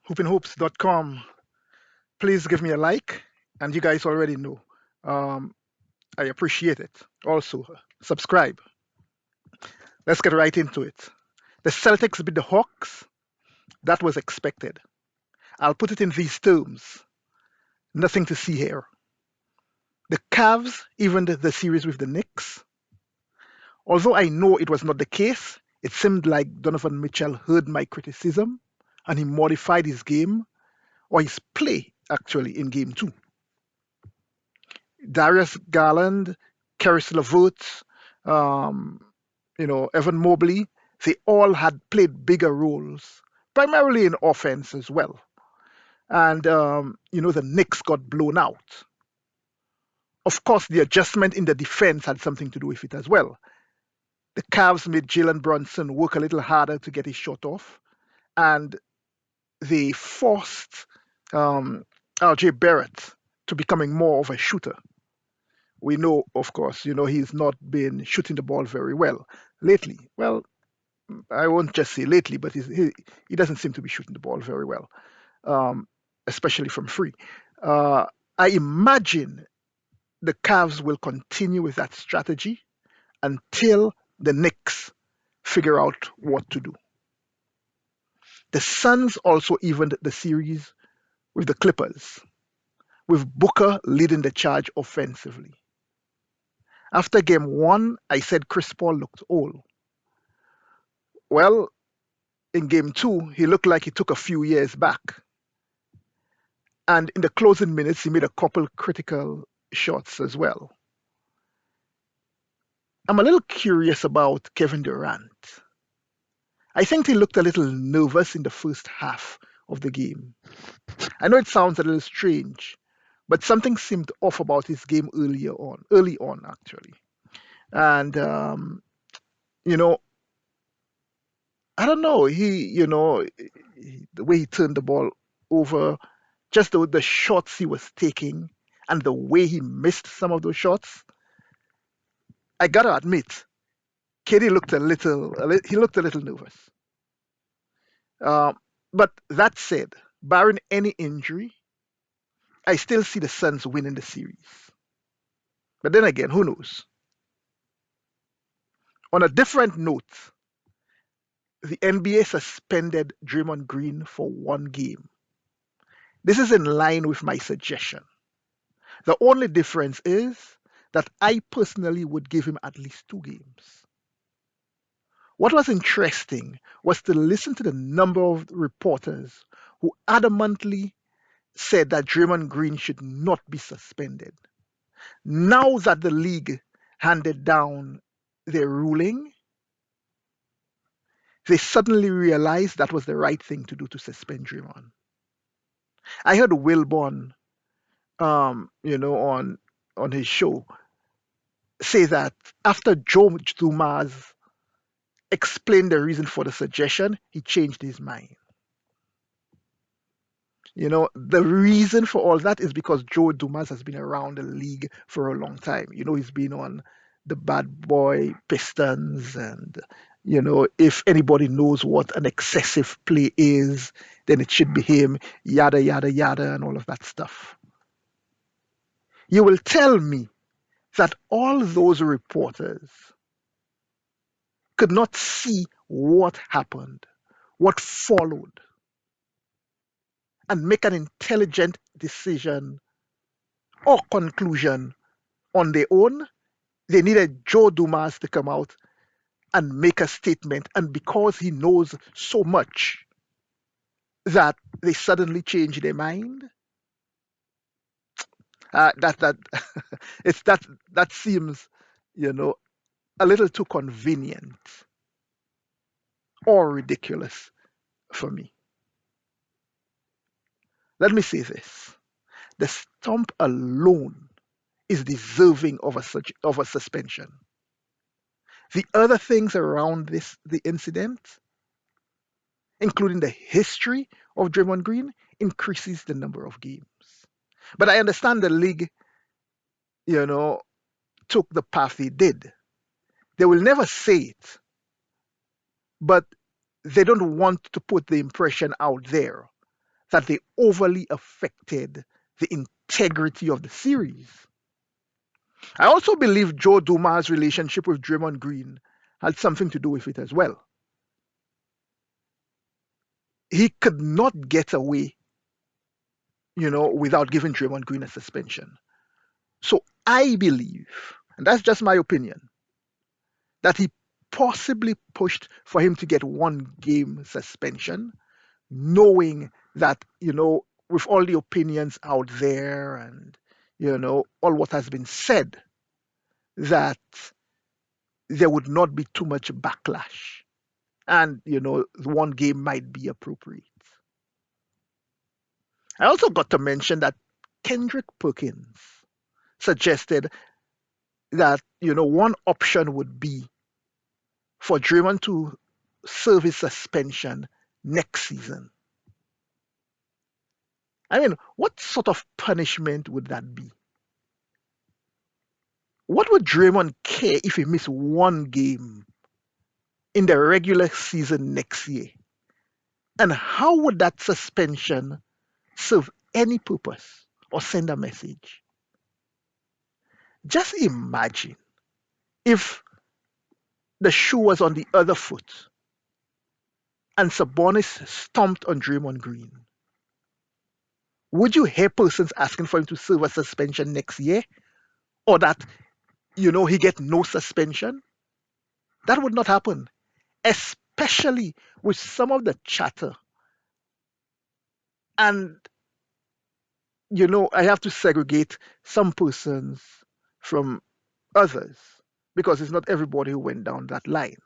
hoopinghoops.com. Please give me a like, and you guys already know. Um, I appreciate it. Also, subscribe. Let's get right into it. The Celtics beat the Hawks. That was expected. I'll put it in these terms. Nothing to see here. The Cavs evened the series with the Knicks. Although I know it was not the case, it seemed like Donovan Mitchell heard my criticism and he modified his game or his play actually in game two. Darius Garland, Karis LeVert, um, Evan Mobley, they all had played bigger roles, primarily in offense as well. And, the Knicks got blown out. Of course, the adjustment in the defense had something to do with it as well. The Cavs made Jalen Brunson work a little harder to get his shot off, and they forced um, RJ Barrett to becoming more of a shooter. We know, of course, he's not been shooting the ball very well lately. Well, I won't just say lately, but he doesn't seem to be shooting the ball very well, um, especially from free. Uh, I imagine the Cavs will continue with that strategy until the Knicks figure out what to do. The Suns also evened the series with the Clippers, with Booker leading the charge offensively. After game one, I said Chris Paul looked old. Well, in game two, he looked like he took a few years back. And in the closing minutes, he made a couple critical shots as well. I'm a little curious about Kevin Durant. I think he looked a little nervous in the first half of the game. I know it sounds a little strange, but something seemed off about his game early on actually. And you know, I don't know. The way he turned the ball over, just the shots he was taking, and the way he missed some of those shots. I gotta admit, KD looked he looked a little nervous. Uh, but that said, barring any injury, I still see the Suns winning the series. But then again, who knows? On a different note, the NBA suspended Draymond Green for one game. This is in line with my suggestion. The only difference is that I personally would give him at least 2 games. What was interesting was to listen to the number of reporters who adamantly said that Draymond Green should not be suspended. Now that the league handed down their ruling, they suddenly realized that was the right thing to do to suspend Draymond. I heard Wilborn, on his show, say that after Joe Dumas explained the reason for the suggestion, he changed his mind. The reason for all that is because Joe Dumas has been around the league for a long time. He's been on the bad boy Pistons, and if anybody knows what an excessive play is, then it should be him, yada yada yada, and all of that stuff. You will tell me that all those reporters could not see what happened, what followed, and make an intelligent decision or conclusion on their own. They needed Joe Dumas to come out and make a statement. And because he knows so much that they suddenly change their mind, that it's that seems, you know, a little too convenient or ridiculous for me. Let me say this: the stump alone is deserving of of a suspension. The other things around the incident, including the history of Draymond Green, increases the number of games. But I understand the league, you know, took the path they did. They will never say it, but they don't want to put the impression out there that they overly affected the integrity of the series. I also believe Joe Dumas' relationship with Draymond Green had something to do with it as well. He could not get away, without giving Draymond Green a suspension. So I believe, and that's just my opinion, that he possibly pushed for him to get 1 game suspension, knowing that, with all the opinions out there and, all what has been said, that there would not be too much backlash. And, 1 game might be appropriate. I also got to mention that Kendrick Perkins suggested that, one option would be for Draymond to serve his suspension next season. I mean, what sort of punishment would that be? What would Draymond care if he missed 1 game in the regular season next year? And how would that suspension serve any purpose or send a message? Just imagine if the shoe was on the other foot and Sabonis stomped on Draymond Green. Would you hear persons asking for him to serve a suspension next year? Or that, he get no suspension? That would not happen, especially with some of the chatter. And, I have to segregate some persons from others because it's not everybody who went down that line.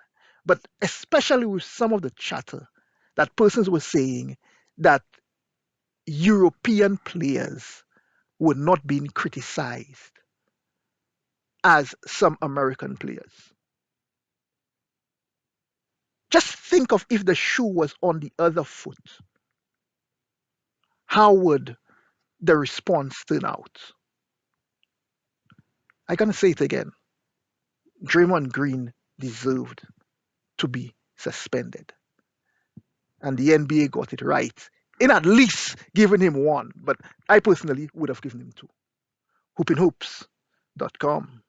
But especially with some of the chatter that persons were saying that European players were not being criticized as some American players. Just think of if the shoe was on the other foot. How would the response turn out? I'm going to say it again. Draymond Green deserved to be suspended. And the NBA got it right in at least giving him 1. But I personally would have given him 2. Hoopinhoops.com.